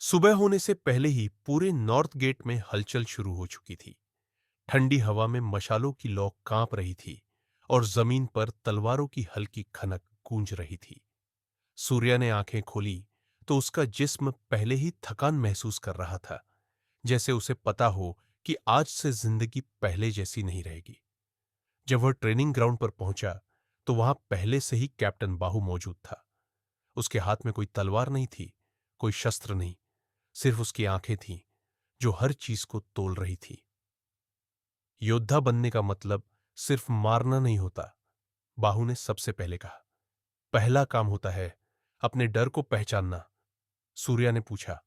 सुबह होने से पहले ही पूरे नॉर्थ गेट में हलचल शुरू हो चुकी थी। ठंडी हवा में मशालों की लौ कांप रही थी और जमीन पर तलवारों की हल्की खनक गूंज रही थी। सूर्या ने आंखें खोली तो उसका जिस्म पहले ही थकान महसूस कर रहा था, जैसे उसे पता हो कि आज से जिंदगी पहले जैसी नहीं रहेगी। जब वह ट्रेनिंग ग्राउंड पर पहुंचा तो वहां पहले से ही कैप्टन बाहू मौजूद था। उसके हाथ में कोई तलवार नहीं थी, कोई शस्त्र नहीं, सिर्फ उसकी आंखें थीं जो हर चीज को तोल रही थी। योद्धा बनने का मतलब सिर्फ मारना नहीं होता, बाहू ने सबसे पहले कहा। पहला काम होता है अपने डर को पहचानना। सूर्या ने पूछा,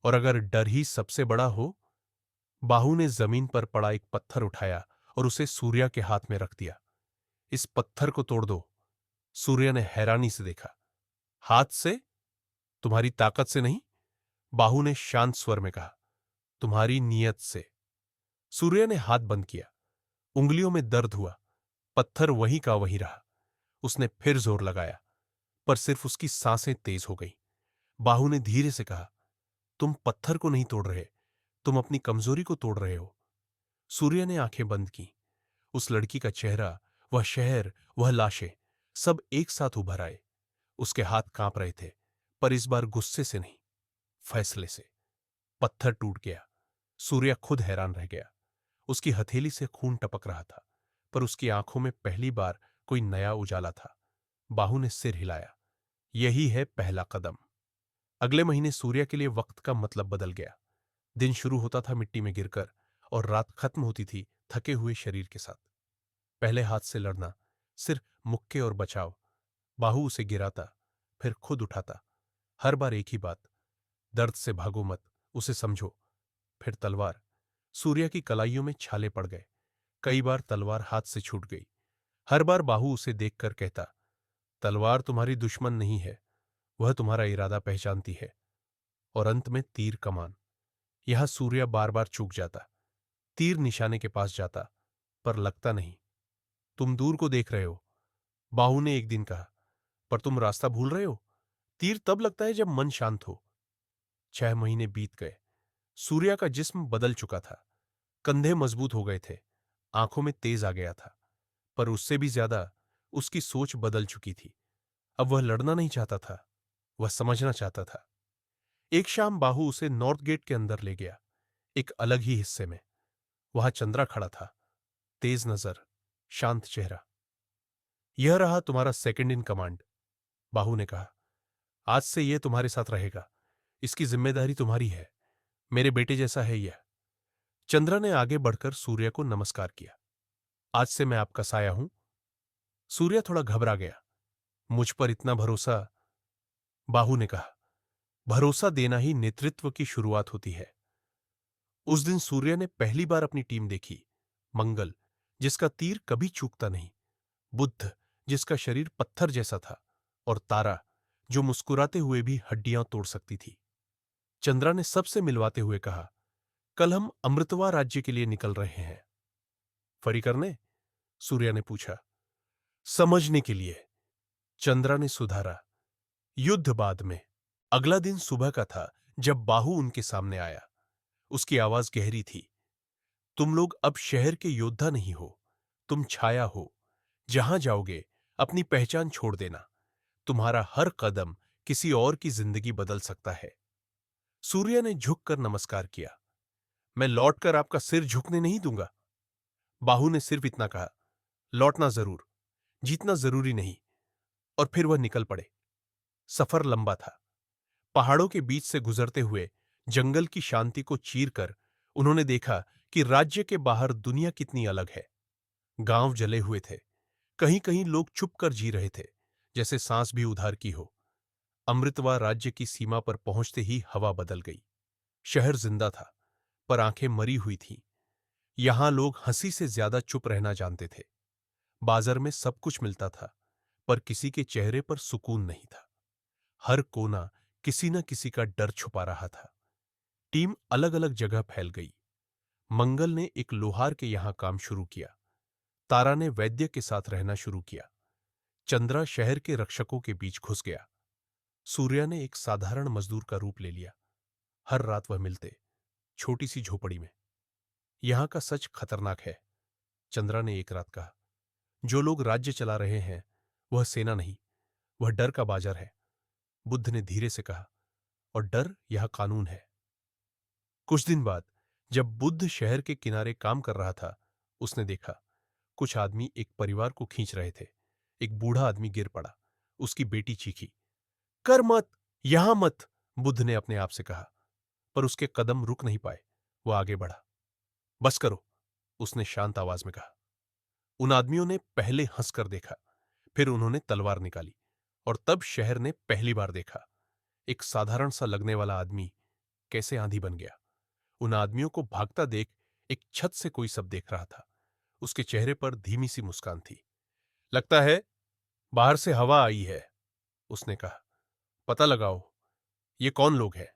और अगर डर ही सबसे बड़ा हो? बाहू ने जमीन पर पड़ा एक पत्थर उठाया और उसे सूर्या के हाथ में रख दिया। इस पत्थर को तोड़ दो। सूर्या ने हैरानी से देखा। हाथ से? तुम्हारी ताकत से नहीं, बाहू ने शांत स्वर में कहा, तुम्हारी नीयत से। सूर्या ने हाथ बंद किया। उंगलियों में दर्द हुआ। पत्थर वहीं का वहीं रहा। उसने फिर जोर लगाया, पर सिर्फ उसकी सांसें तेज हो गईं। बाहू ने धीरे से कहा, तुम पत्थर को नहीं तोड़ रहे, तुम अपनी कमजोरी को तोड़ रहे हो। सूर्य ने आंखें बंद की। उस लड़की का चेहरा, वह शहर, वह लाशें, सब एक साथ उभर आए। उसके हाथ कांप रहे थे, पर इस बार गुस्से से नहीं, फैसले से। पत्थर टूट गया। सूर्य खुद हैरान रह गया। उसकी हथेली से खून टपक रहा था, पर उसकी आंखों में पहली बार कोई नया उजाला था। बाहू ने सिर हिलाया। यही है पहला कदम। अगले महीने सूर्य के लिए वक्त का मतलब बदल गया। दिन शुरू होता था मिट्टी में गिरकर और रात खत्म होती थी थके हुए शरीर के साथ। पहले हाथ से लड़ना, सिर्फ मुक्के और बचाव। बाहू उसे गिराता, फिर खुद उठाता। हर बार एक ही बात, दर्द से भागो मत, उसे समझो। फिर तलवार। सूर्य की कलाइयों में छाले पड़ गए। कई बार तलवार हाथ से छूट गई। हर बार बाहू उसे देखकर कहता, तलवार तुम्हारी दुश्मन नहीं है, वह तुम्हारा इरादा पहचानती है। और अंत में तीर कमान। यहां सूर्य बार बार चूक जाता। तीर निशाने के पास जाता, पर लगता नहीं। तुम दूर को देख रहे हो, बाहू ने एक दिन कहा, पर तुम रास्ता भूल रहे हो। तीर तब लगता है जब मन शांत हो। 6 महीने बीत गए। सूर्या का जिस्म बदल चुका था। कंधे मजबूत हो गए थे, आंखों में तेज आ गया था, पर उससे भी ज्यादा उसकी सोच बदल चुकी थी। अब वह लड़ना नहीं चाहता था, वह समझना चाहता था। एक शाम बाहू उसे नॉर्थ गेट के अंदर ले गया, एक अलग ही हिस्से में। वहां चंद्रा खड़ा था, तेज नजर, शांत चेहरा। यह रहा तुम्हारा सेकंड इन कमांड, बाहू ने कहा। आज से यह तुम्हारे साथ रहेगा। इसकी जिम्मेदारी तुम्हारी है। मेरे बेटे जैसा है यह। चंद्रा ने आगे बढ़कर सूर्य को नमस्कार किया। आज से मैं आपका साया हूं। सूर्य थोड़ा घबरा गया। मुझ पर इतना भरोसा? बाहू ने कहा, भरोसा देना ही नेतृत्व की शुरुआत होती है। उस दिन सूर्य ने पहली बार अपनी टीम देखी। मंगल, जिसका तीर कभी चूकता नहीं, बुद्ध, जिसका शरीर पत्थर जैसा था, और तारा, जो मुस्कुराते हुए भी हड्डियां तोड़ सकती थी। चंद्रा ने सबसे मिलवाते हुए कहा, कल हम अमृतवा राज्य के लिए निकल रहे हैं। फरी करने? सूर्य ने पूछा। समझने के लिए, चंद्रा ने सुधारा। युद्ध बाद में। अगला दिन सुबह का था जब बाहू उनके सामने आया। उसकी आवाज गहरी थी। तुम लोग अब शहर के योद्धा नहीं हो, तुम छाया हो। जहां जाओगे अपनी पहचान छोड़ देना। तुम्हारा हर कदम किसी और की जिंदगी बदल सकता है। सूर्य ने झुककर नमस्कार किया। मैं लौटकर आपका सिर झुकने नहीं दूंगा। बाहू ने सिर्फ इतना कहा, लौटना जरूर, जीतना जरूरी नहीं। और फिर वह निकल पड़े। सफर लंबा था। पहाड़ों के बीच से गुजरते हुए जंगल की शांति को चीरकर उन्होंने देखा कि राज्य के बाहर दुनिया कितनी अलग है। गांव जले हुए थे। कहीं कहीं लोग चुप कर जी रहे थे, जैसे सांस भी उधार की हो। अमृतवा राज्य की सीमा पर पहुंचते ही हवा बदल गई। शहर जिंदा था, पर आंखें मरी हुई थीं। यहां लोग हंसी से ज्यादा चुप रहना जानते थे। बाजार में सब कुछ मिलता था, पर किसी के चेहरे पर सुकून नहीं था। हर कोना किसी न किसी का डर छुपा रहा था। टीम अलग अलग जगह फैल गई। मंगल ने एक लोहार के यहां काम शुरू किया। तारा ने वैद्य के साथ रहना शुरू किया। चंद्रा शहर के रक्षकों के बीच घुस गया। सूर्या ने एक साधारण मजदूर का रूप ले लिया। हर रात वह मिलते, छोटी सी झोपड़ी में। यहां का सच खतरनाक है, चंद्रा ने एक रात कहा। जो लोग राज्य चला रहे हैं वह सेना नहीं, वह डर का बाजार है। बुद्ध ने धीरे से कहा, और डर यह कानून है। कुछ दिन बाद जब बुद्ध शहर के किनारे काम कर रहा था, उसने देखा कुछ आदमी एक परिवार को खींच रहे थे। एक बूढ़ा आदमी गिर पड़ा। उसकी बेटी चीखी, कर मत, यहां मत। बुद्ध ने अपने आप से कहा, पर उसके कदम रुक नहीं पाए। वह आगे बढ़ा। बस करो, उसने शांत आवाज में कहा। उन आदमियों ने पहले हंसकर देखा, फिर उन्होंने तलवार निकाली, और तब शहर ने पहली बार देखा एक साधारण सा लगने वाला आदमी कैसे आंधी बन गया। उन आदमियों को भागता देख एक छत से कोई सब देख रहा था। उसके चेहरे पर धीमी सी मुस्कान थी। लगता है बाहर से हवा आई है, उसने कहा। पता लगाओ ये कौन लोग हैं।